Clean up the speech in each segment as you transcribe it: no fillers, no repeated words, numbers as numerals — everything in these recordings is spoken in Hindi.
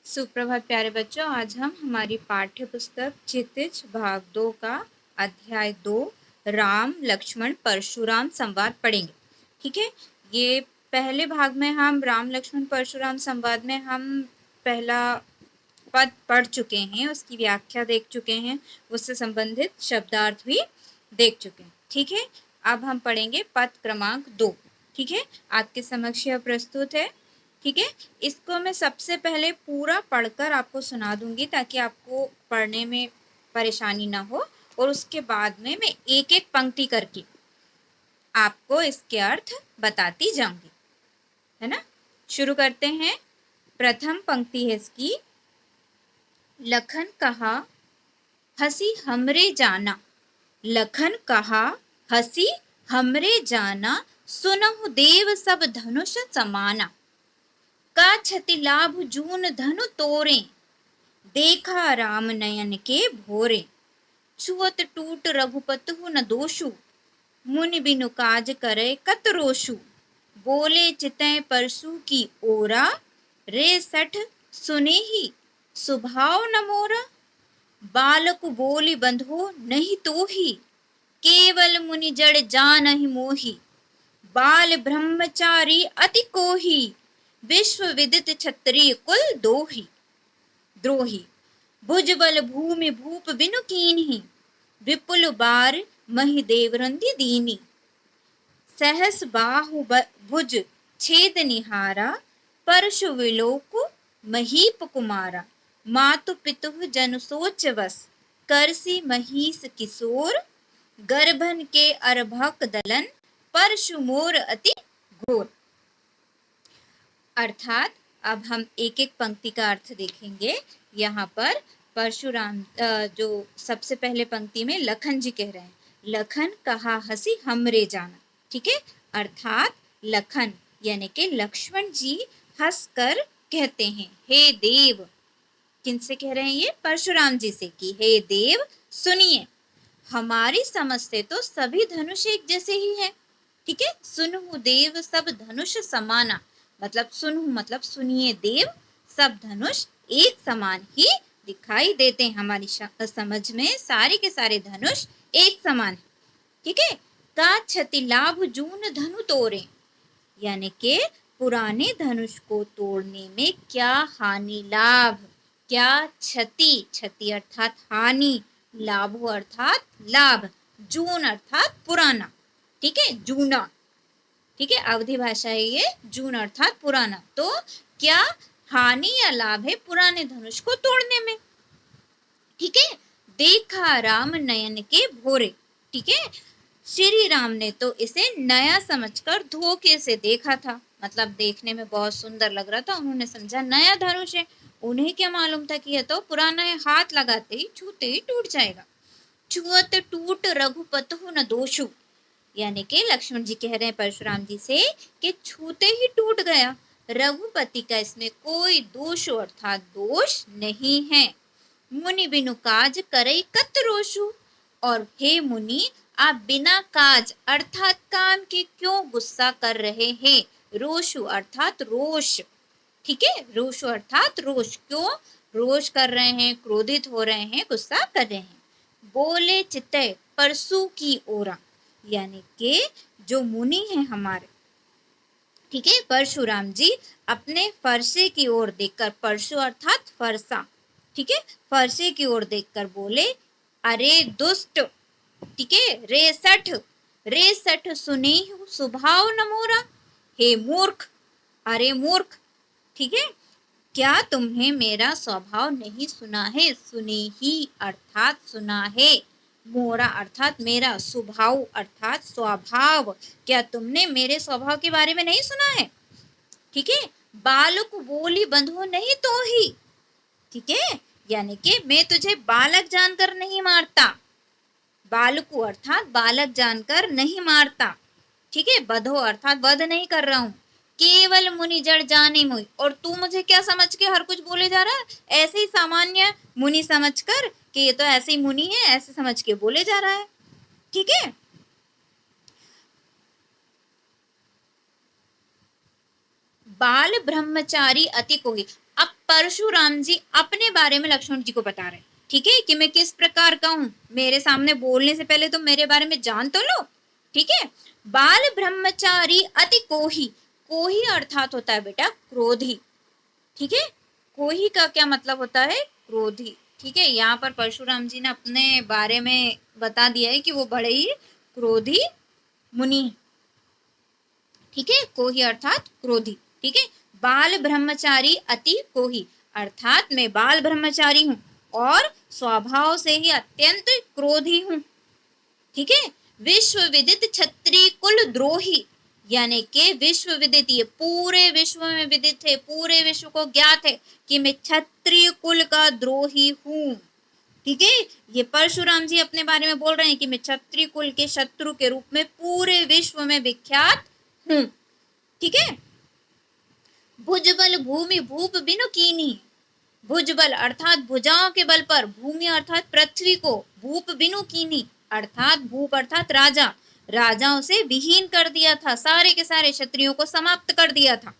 सुप्रभात प्यारे बच्चों। आज हम हमारी पाठ्य पुस्तक क्षितिज भाग 2 का अध्याय 2 राम लक्ष्मण परशुराम संवाद पढ़ेंगे। ठीक है, ये पहले भाग में हम राम लक्ष्मण परशुराम संवाद में हम पहला पद पढ़ चुके हैं, उसकी व्याख्या देख चुके हैं, उससे संबंधित शब्दार्थ भी देख चुके हैं। ठीक है, अब हम पढ़ेंगे पद क्रमांक 2। ठीक है, आपके समक्ष यह प्रस्तुत है। ठीक है, इसको मैं सबसे पहले पूरा पढ़कर आपको सुना दूंगी ताकि आपको पढ़ने में परेशानी ना हो, और उसके बाद में मैं एक एक पंक्ति करके आपको इसके अर्थ बताती जाऊंगी, है ना। शुरू करते हैं। प्रथम पंक्ति है इसकी। लखन कहा हसी हमरे जाना, लखन कहा हसी हमरे जाना, सुनहु देव सब धनुष समाना। का क्षति लाभ जून धनु तोरे, देखा राम नयन के भोरे। छुअत टूट रघुपतहु न दोषु, मुनि बिनु काज करे कत रोषु। बोले चितय परसु की ओरा, रे सठ सुने ही सुभाव न मोरा। बालक बोली बंधो नहीं तोही, केवल मुनि जड़ जानहि मोही। बाल ब्रह्मचारी अति कोही, विश्व विदित क्षत्रिय कुल दोही। द्रोही भुजबल भूमि भूप बिनु कीन्ही, विपुल बार महि देवरंदी दीनी। सहस बाहु भुज छेद निहारा, परशु विलोक महीप कुमारा। मातु पितु जन सोच वस, करसी महिष किशोर। गर्भन के अर्भक दलन, परशु मोर अति घोर। अर्थात अब हम एक एक पंक्ति का अर्थ देखेंगे। यहाँ पर परशुराम जो सबसे पहले पंक्ति में लखन जी कह रहे हैं, लखन कहा हसी हमरे जाना। ठीक है, अर्थात लखन यानी कि लक्ष्मण जी हंसकर कहते हैं, हे देव। किनसे कह रहे हैं ये? परशुराम जी से, कि हे देव सुनिए, हमारी समझ से तो सभी धनुष एक जैसे ही हैं। ठीक है, सुनहु देव सब धनुष समाना, मतलब सुनहु मतलब सुनिए देव, सब धनुष एक समान ही दिखाई देते हैं। हमारी समझ में सारे के सारे धनुष एक समान है। ठीक है, का क्षति लाभ जून धनु तोड़े, यानी के पुराने धनुष को तोड़ने में क्या हानि लाभ, क्या क्षति, क्षति अर्थात हानि, लाभ अर्थात लाभ, जून अर्थात पुराना। ठीक है, जूना। ठीक है, अवधि भाषा है ये, जून अर्थात पुराना। तो क्या हानि या लाभ है पुराने धनुष को तोड़ने में। ठीक है, देखा राम नयन के भोरे। ठीक है, श्री राम ने तो इसे नया समझकर धोखे से देखा था, मतलब देखने में बहुत सुंदर लग रहा था, उन्होंने समझा नया धनुष है। उन्हें क्या मालूम था कि यह तो पुराना है, हाथ लगाते ही छूते ही टूट जाएगा। छुअत टूट रघुपतहु न दोषु, यानी कि लक्ष्मण जी कह रहे हैं परशुराम जी से कि छूते ही टूट गया, रघुपति का इसमें कोई दोष अर्थात दोष नहीं है। मुनि बिनु काज करे कत रोषु, और हे मुनि आप बिना काज अर्थात काम के क्यों गुस्सा कर रहे हैं। रोषु अर्थात रोष। ठीक है, रोषु अर्थात रोष, क्यों रोष कर रहे हैं, क्रोधित हो रहे हैं, गुस्सा कर रहे हैं। बोले चितय परसु की ओरा, यानी कि जो मुनि हैं हमारे, ठीक है, परशुराम जी अपने फरसे की ओर देखकर, परशु अर्थात फरसा, ठीक है, फरसे की ओर देखकर बोले, अरे दुष्ट। ठीक है, रे सठ सुने सुभाव न मोरा, हे मूर्ख, अरे मूर्ख। ठीक है, क्या तुमने मेरा स्वभाव नहीं सुना है, सुने ही अर्थात सुना है, मोरा अर्थात मेरा, स्वभाव अर्थात स्वभाव, क्या तुमने मेरे स्वभाव के बारे में नहीं सुना है। ठीक है, बालक बोली बंधु नहीं तो ही, ठीक है, यानी कि मैं तुझे बालक जानकर नहीं मारता, बालकु अर्थात बालक जानकर नहीं मारता। ठीक है, बधो अर्थात वध नहीं कर रहा हूं। केवल मुनि जड़ जाने मुई, और तू मुझे क्या समझ के हर कुछ बोले जा रहा है, ऐसे ही सामान्य मुनि समझकर कि ये तो ऐसे ही मुनि है, ऐसे समझ के बोले जा रहा है। ठीक है, बाल ब्रह्मचारी अति कोही, अब परशुराम जी अपने बारे में लक्ष्मण जी को बता रहे हैं, ठीक है, कि मैं किस प्रकार का हूं। मेरे सामने बोलने से पहले तो मेरे बारे में जान तो लो, ठीक है। बाल ब्रह्मचारी अति कोही, कोही अर्थात होता है बेटा क्रोधी, ठीक है। कोही का क्या मतलब होता है, क्रोधी, ठीक है। यहाँ पर परशुराम जी ने अपने बारे में बता दिया है कि वो बड़े ही क्रोधी मुनि, ठीक है। कोही अर्थात क्रोधी, ठीक है। बाल ब्रह्मचारी अति कोही अर्थात मैं बाल ब्रह्मचारी हूं और स्वभाव से ही अत्यंत क्रोधी हूं, ठीक है। विश्व विदित क्षत्रिय कुल द्रोही, यानी कि विश्व विदित, ये पूरे विश्व में विदित है, पूरे विश्व को ज्ञात है कि मैं क्षत्रिय कुल का द्रोही हूं, ठीक है। ये परशुराम जी अपने बारे में बोल रहे हैं कि मैं क्षत्रिय कुल के शत्रु के रूप में पूरे विश्व में विख्यात हूं, ठीक है। भुजबल भूमि भूप बिनु कीनी, भुजबल अर्थात भुजाओं के बल पर, भूमि अर्थात पृथ्वी को, भूप बिनु कीनी अर्थात भूप अर्थात राजा, राजाओं से विहीन कर दिया था, सारे के सारे क्षत्रियों को समाप्त कर दिया था,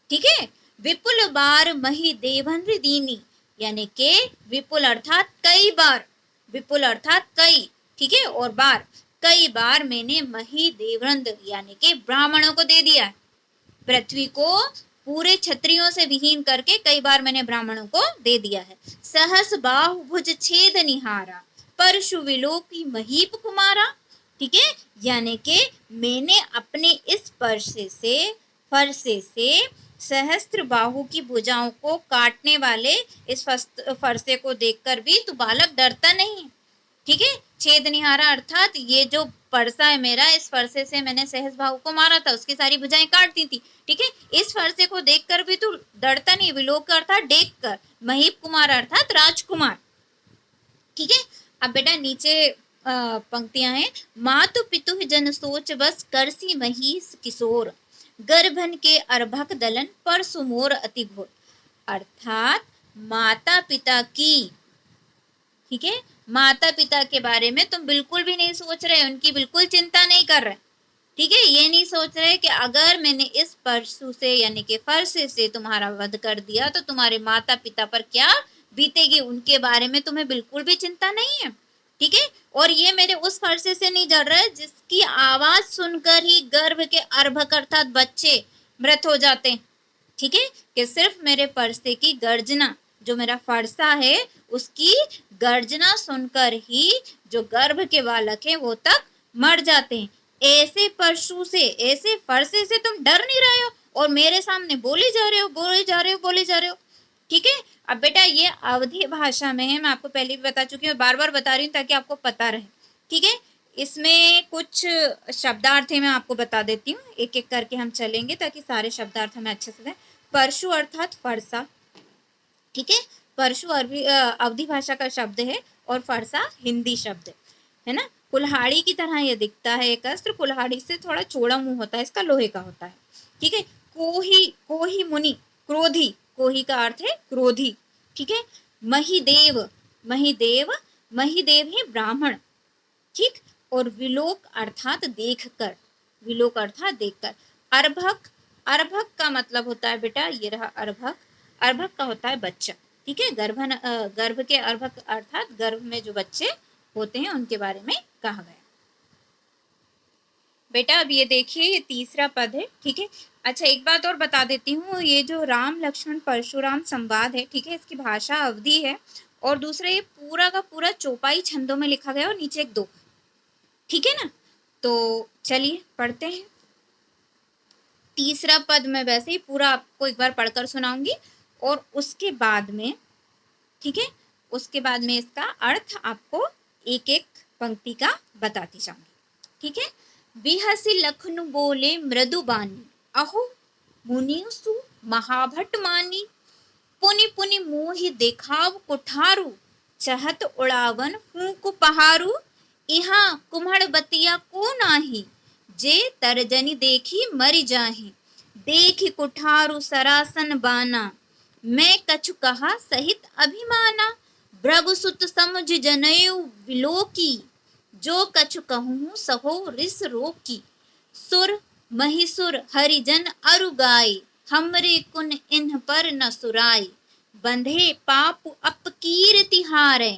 ठीक है। विपुल बार मही देवन्द्र दीनी, यानी के विपुल अर्थात कई बार, विपुल अर्थात कई, ठीक है, और बार, कई बार मैंने मही देवरंद यानी के ब्राह्मणों को दे दिया है, पृथ्वी को पूरे क्षत्रियों से विहीन करके कई बार मैंने ब्राह्मणों को दे दिया है। सहस बाहुभुज छेद निहारा, परशु विलोकी महीप कुमारा, ठीक है, यानी कि मैंने अपने इस फरसे से सहस्त्र बाहु की भुजाओं को काटने वाले इस फरसे को देखकर भी तू बालक डरता नहीं है, ठीक है। छेद निहारा अर्थात ये जो फरसा है मेरा, इस फरसे से मैंने सहस बाहु को मारा था, उसकी सारी भुजाएं काट दी थी, ठीक है। इस फरसे को देखकर भी तू डरता नहीं, विलोक अर्थात देख कर, महीप कुमार अर्थात राजकुमार, ठीक है। अब बेटा नीचे पंक्तियां हैं, मातु पितु जन सोच बस करसी महीस किशोर, गर्भन के अर्भक दलन पर सुमोर अति घोर, अर्थात माता पिता की, ठीक है, माता पिता के बारे में तुम बिल्कुल भी नहीं सोच रहे, उनकी बिल्कुल चिंता नहीं कर रहे, ठीक है। ये नहीं सोच रहे कि अगर मैंने इस परशु से यानी कि फरसे से तुम्हारा वध कर दिया तो तुम्हारे माता पिता पर क्या बीतेगी, उनके बारे में तुम्हें बिल्कुल भी चिंता नहीं है, ठीक है। और ये मेरे उस फरसे से नहीं जड़ रहा है जिसकी आवाज सुनकर ही गर्भ के अर्भक अर्थात बच्चे मृत हो जाते हैं, ठीक है, कि सिर्फ मेरे फरसे की गर्जना, जो मेरा फरसा है उसकी गर्जना सुनकर ही जो गर्भ के बालक हैं वो तक मर जाते हैं। ऐसे परशु से, ऐसे फरसे से तुम डर नहीं रहे हो और मेरे सामने बोले जा रहे हो, बोले जा रहे हो, बोले जा रहे हो, ठीक है। अब बेटा ये अवधी भाषा में है, मैं आपको पहले भी बता चुकी हूँ, बार बार बता रही हूँ ताकि आपको पता रहे, ठीक है। इसमें कुछ शब्दार्थ है, मैं आपको बता देती हूँ, एक एक करके हम चलेंगे ताकि सारे शब्दार्थ हमें अच्छे से दें। परशु अर्थात फरसा, ठीक है, परशु अवधी भाषा का शब्द है और फरसा हिंदी शब्द है ना। कुल्हाड़ी की तरह ये दिखता है एक अस्त्र, कुल्हाड़ी से थोड़ा चौड़ा मुंह होता है, इसका लोहे का होता है, ठीक है। कोही, कोही मुनि क्रोधी, कोही का अर्थ है क्रोधी, ठीक है। महिदेव, महिदेव, महिदेव है ब्राह्मण, ठीक। और विलोक अर्थात देखकर, विलोक अर्थात देखकर। अर्भक, अर्भक का मतलब होता है बेटा ये रहा अर्भक, अर्भक का होता है बच्चा, ठीक है। गर्भ के अर्भक अर्थात गर्भ में जो बच्चे होते हैं उनके बारे में कहा गया। बेटा अब ये देखिए ये तीसरा पद है, ठीक है। अच्छा एक बात और बता देती हूँ, ये जो राम लक्ष्मण परशुराम संवाद है, ठीक है, इसकी भाषा अवधी है और दूसरा ये पूरा का पूरा चौपाई छंदों में लिखा गया और नीचे एक दोहा, ठीक है ना। तो चलिए पढ़ते हैं। तीसरा पद मैं वैसे ही पूरा आपको एक बार पढ़कर सुनाऊंगी और उसके बाद में, ठीक है, उसके बाद में इसका अर्थ आपको एक एक पंक्ति का बताती जाऊंगी, ठीक है। बिहसी लखनु बोले मृदु बानी, अहो मुनिसु महाभट मानी, पुनि पुनि मोहि देखाव कुठारू, चहत उड़ावन हूँ को पहारू, इहा कुम्हड़ बतिया को नाही, जे तरजनी देखी मरि जाही, देखी कुठारू सरासन बाना, मैं कछु कहा सहित अभिमाना, भृगुसुत समुझ जनेऊ विलोकी, जो कछु कहूँ सहो रिस रोकी, सुर महिसुर हरिजन अरु गाय, हमरे कुन इन्ह पर न सुराय, बंधे पाप अपकीर्ति हारे,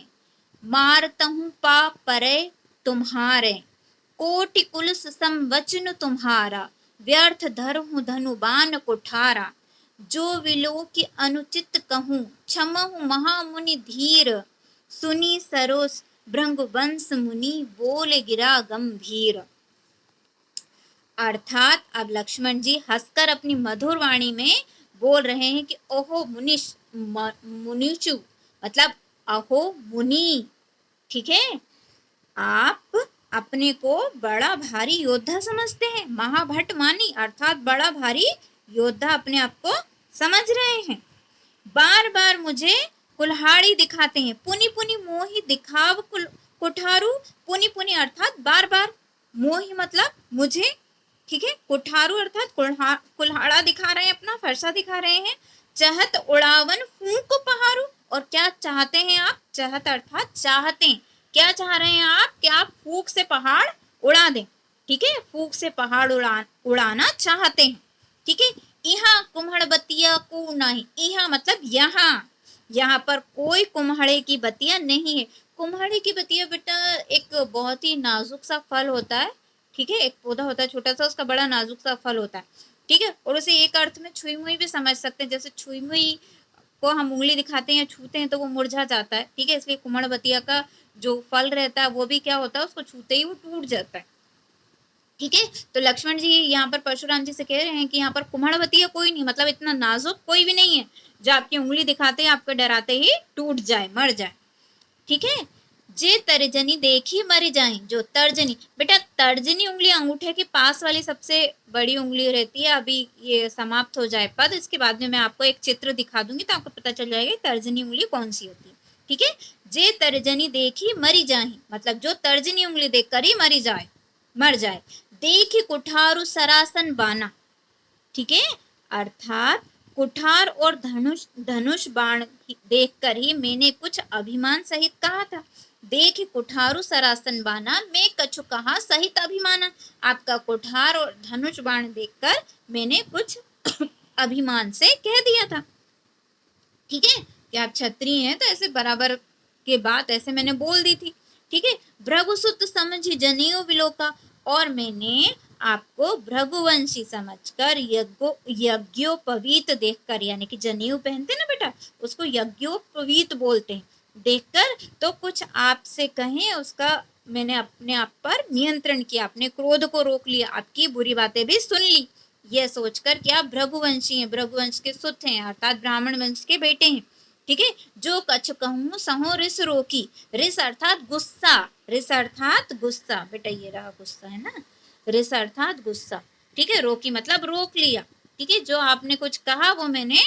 मारतहु पाप परे तुम्हारे, कोटि कुलस सम वचन तुम्हारा, व्यर्थ धरहु धनु बाण कुठारा, जो विलो की अनुचित कहूँ, क्षमहु महामुनि धीर, सुनी सरोस भृंगवंश मुनि, बोले गिरा गंभीर। अर्थात अब लक्ष्मण जी हंसकर अपनी मधुर वाणी में बोल रहे हैं कि ओहो मुनिचु, मतलब अहो मुनि, ठीक है, आप अपने को बड़ा भारी योद्धा समझते हैं, महाभट मानी अर्थात बड़ा भारी योद्धा अपने आप को समझ रहे हैं। बार बार मुझे कुल्हाड़ी दिखाते हैं, पुनि पुनि मोहि दिखाव कुठारू, पुनि पुनि अर्थात बार बार, मोहि मतलब मुझे, ठीक है, कुठारू अर्थात कुल्हाड़ा दिखा रहे हैं, अपना फरसा दिखा रहे हैं। चाहत उड़ावन फूंक पहाड़ू, और क्या चाहते हैं आप, चाहत अर्थात चाहते हैं, क्या चाह रहे हैं आप कि आप फूंक से पहाड़ उड़ा दें, ठीक है, फूंक से पहाड़ उड़ाना चाहते हैं, ठीक है। यहाँ कुम्हड़ बतिया को नहीं, यहाँ मतलब यहाँ, यहाँ पर कोई कुम्हड़े की बतिया नहीं है। कुम्हड़े की बतिया बेटा एक बहुत ही नाजुक सा फल होता है, ठीक है, एक पौधा होता है छोटा सा, उसका बड़ा नाजुक सा फल होता है, ठीक है, और उसे एक अर्थ में छुई मुई भी समझ सकते हैं, जैसे छुई मुई को हम उंगली दिखाते हैं, छूते हैं तो वो मुरझा जाता है, ठीक है, इसलिए कुम्हड़ बतिया का जो फल रहता है वो भी क्या होता है, उसको छूते ही वो टूट जाता है, ठीक है। तो लक्ष्मण जी यहाँ पर परशुराम जी से कह रहे हैं कि यहाँ पर कुम्हड़ बतिया कोई नहीं, मतलब इतना नाजुक कोई भी नहीं है जो आपकी उंगली दिखाते ही आपको डराते ही टूट जाए, मर जाए, ठीक है। जे तर्जनी देखी मर जाए, जो तर्जनी, बेटा तर्जनी उंगली अंगूठे के पास वाली सबसे बड़ी उंगली रहती है। अभी ये समाप्त हो जाए पद, इसके बाद में मैं आपको एक चित्र दिखा दूंगी तो आपको पता चल जाएगा तर्जनी उंगली कौन सी होती है, ठीक है। जे तर्जनी देखी मरी जाए, मतलब जो तर्जनी उंगली देखकर ही मरी जाए, मर जाए। देखी कुठारू सरासन बाना, ठीक है, अर्थात कुठार और धनुष बाण देखकर ही मैंने कुछ अभिमान सहित कहा था। देख कुठारू सरासन बाना, मैं कछु कहा सहित अभिमाना, आपका कुठार और धनुष बाण देखकर मैंने कुछ अभिमान से कह दिया था, ठीक है, कि आप क्षत्रिय हैं तो ऐसे बराबर के बात ऐसे मैंने बोल दी थी, ठीक है। भृगुसुत समझी जनेऊ विलोका, और मैंने आपको भृगुवंशी समझकर यज्ञोपवीत देखकर, यानी कि जनेऊ पहनते ना बेटा, उसको यज्ञोपवीत बोलते हैं, देखकर तो कुछ आपसे कहें, उसका मैंने अपने आप पर नियंत्रण किया, अपने क्रोध को रोक लिया, आपकी बुरी बातें भी सुन ली, यह सोचकर कि आप भृगुवंशी हैं, भृगुवंश के सुत हैं, अर्थात ब्राह्मण वंश के बेटे हैं, ठीक है। जो कछ कहूँ सहो रिस रोकी, रिस अर्थात गुस्सा, रिस अर्थात गुस्सा, बेटा ये रहा गुस्सा है ना, रिस अर्थात गुस्सा, ठीक है, रोकी मतलब रोक लिया, ठीक है। जो आपने कुछ कहा वो मैंने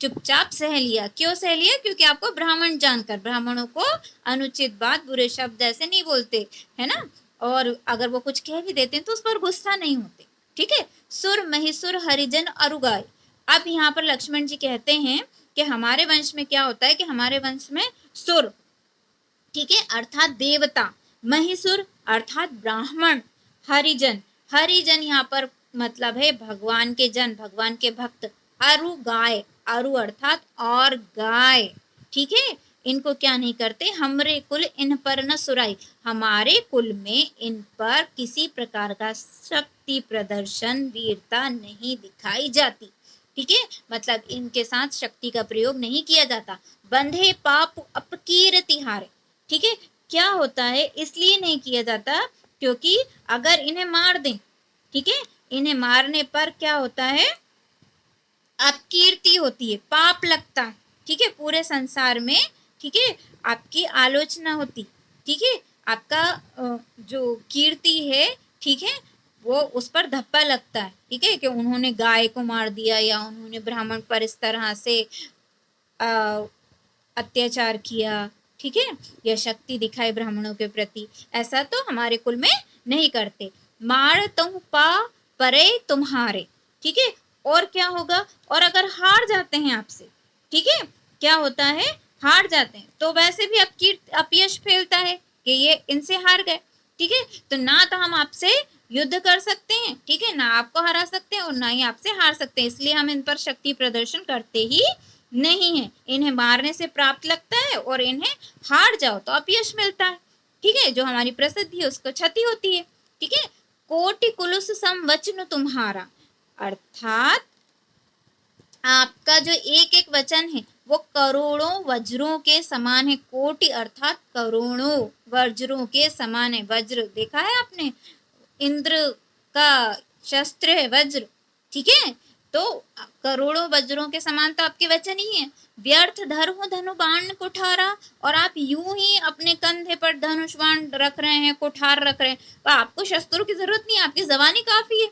चुपचाप सह लिया। क्यों सह लिया? क्योंकि आपको ब्राह्मण जानकर, ब्राह्मणों को अनुचित बात, बुरे शब्द ऐसे नहीं बोलते है ना, और अगर वो कुछ कह भी देते हैं तो उस पर गुस्सा नहीं होते, ठीक है। सुर महिसुर हरिजन अरुगाय, अब यहाँ पर लक्ष्मण जी कहते हैं कि हमारे वंश में क्या होता है कि हमारे वंश में सुर, ठीक है, अर्थात देवता, महिसुर अर्थात ब्राह्मण, हरिजन, हरिजन यहाँ पर मतलब है भगवान के जन, भगवान के भक्त, अरु गाय, अरु अर्थात और गाय, ठीक है, इनको क्या नहीं करते, हमरे कुल इन पर न सुराई, हमारे कुल में इन पर किसी प्रकार का शक्ति प्रदर्शन, वीरता नहीं दिखाई जाती, ठीक है, मतलब इनके साथ शक्ति का प्रयोग नहीं किया जाता। बंधे पाप अपकीर्ति हारे, ठीक है, क्या होता है इसलिए नहीं किया जाता क्योंकि अगर इन्हें मार दें, ठीक है, इन्हें मारने पर क्या होता है, अपकीर्ति होती है, पाप लगता है, ठीक है, पूरे संसार में, ठीक है, आपकी आलोचना होती, ठीक है, आपका जो कीर्ति है, ठीक है, वो उस पर धप्पा लगता है, ठीक है, कि उन्होंने गाय को मार दिया या उन्होंने ब्राह्मण पर इस तरह से अत्याचार किया, ठीक है, या शक्ति दिखाई ब्राह्मणों के प्रति, ऐसा तो हमारे कुल में नहीं करते। मार तुम पा परे तुम्हारे, ठीक है, और क्या होगा, और अगर हार जाते हैं आपसे, ठीक है, क्या होता है, हार जाते हैं तो वैसे भी अपयश फैलता है कि ये इनसे हार गए, ठीक है, तो ना तो हम आपसे युद्ध कर सकते हैं, ठीक है, ना आपको हरा सकते हैं और ना ही आपसे हार सकते हैं, इसलिए हम इन पर शक्ति प्रदर्शन करते ही नहीं है। इन्हें मारने से प्राप्त लगता है और इन्हें हार जाओ तो अपयश मिलता है। ठीक है, जो हमारी प्रसिद्धि है उसको क्षति होती है। ठीक है, कोटि कुलुस सम वचन तुम्हारा, अर्थात आपका जो एक एक वचन है वो करोड़ों वज्रों के समान है। कोटि अर्थात करोड़ों वज्रों के समान है। वज्र देखा है आपने, इंद्र का शस्त्र है वज्र। ठीक है, तो करोड़ों वज्रों के समान तो आपके वचन ही है। व्यर्थ धरो धनु बाण कुठारा, और आप यूं ही अपने कंधे पर धनुष बाण रख रहे हैं, कुठार रख रहे हैं, तो आपको शस्त्रों की जरूरत नहीं है, आपकी जबानी काफी है।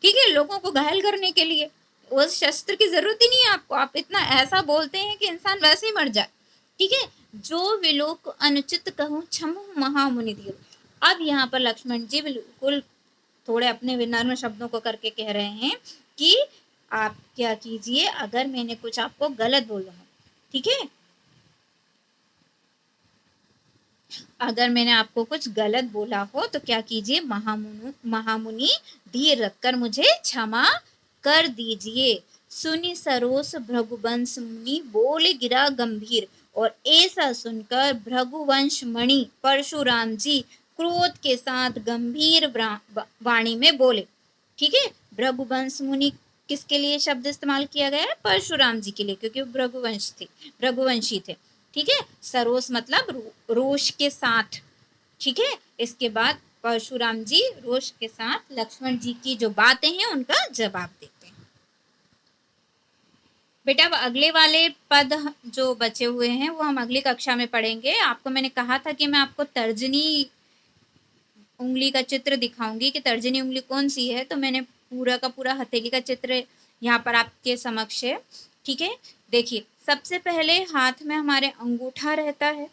ठीक है, लोगों को घायल करने के लिए उस शस्त्र की जरूरत ही नहीं है आपको। आप इतना ऐसा बोलते हैं कि इंसान वैसे ही मर जाए। ठीक है, जो विलोक अनुचित कहूँ क्षमु महामुनि दियो। अब यहाँ पर लक्ष्मण जी बिल्कुल थोड़े अपने विनम्र शब्दों को करके कह रहे हैं कि आप क्या कीजिए, अगर मैंने कुछ आपको गलत बोला हो, ठीक है, अगर मैंने आपको कुछ गलत बोला हो तो क्या कीजिए, महामुनि धीर रखकर मुझे क्षमा कर दीजिए। सुनी सरोस भृगुवंश मुनि बोले गिरा गंभीर, और ऐसा सुनकर भृगुवंश मणि परशुराम जी क्रोध के साथ गंभीर वाणी में बोले। ठीक है, भृगुवंश मुनि किसके लिए शब्द इस्तेमाल किया गया है? परशुराम जी के लिए, क्योंकि वो भृगुवंशी थे। ठीक है, सरोस मतलब रोष के साथ। ठीक है, इसके बाद परशुराम जी रोष के साथ लक्ष्मण जी की जो बातें हैं उनका जवाब देते हैं। बेटा अब अगले वाले पद जो बचे हुए हैं वो हम अगली कक्षा में पढ़ेंगे। आपको मैंने कहा था कि मैं आपको तर्जनी उंगली का चित्र दिखाऊंगी कि तर्जनी उंगली कौन सी है, तो मैंने पूरा का पूरा हथेली का चित्र यहाँ पर आपके समक्ष है। ठीक है, देखिए सबसे पहले हाथ में हमारे अंगूठा रहता है।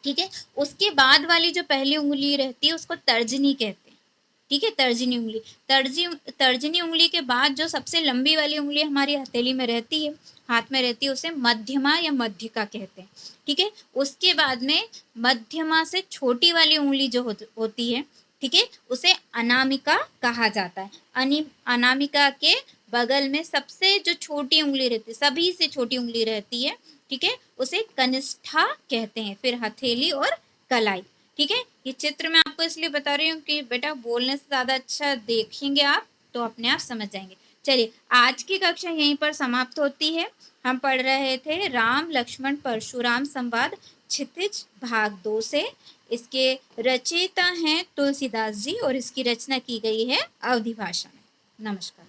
ठीक है, उसके बाद वाली जो पहली उंगली रहती है उसको तर्जनी कहते हैं। ठीक है, तर्जनी उंगली। तर्जनी उंगली के बाद जो सबसे लंबी वाली उंगली हमारी हथेली में रहती है, हाथ में रहती है, उसे मध्यमा या मध्यका कहते हैं। ठीक है, उसके बाद में मध्यमा से छोटी वाली उंगली जो होती है, ठीक है, उसे अनामिका कहा जाता है। अनामिका के बगल में सबसे जो छोटी उंगली रहती है, सभी से छोटी उंगली रहती है, ठीक है, उसे कनिष्ठा कहते हैं। फिर हथेली और कलाई। ठीक है, ये चित्र मैं आपको इसलिए बता रही हूँ कि बेटा बोलने से ज्यादा अच्छा देखेंगे आप तो अपने आप समझ जाएंगे। चलिए, आज की कक्षा यहीं पर समाप्त होती है। हम पढ़ रहे थे राम लक्ष्मण परशुराम संवाद क्षितिज भाग 2 से। इसके रचयिता हैं तुलसीदास जी और इसकी रचना की गई है अवधि भाषा में। नमस्कार।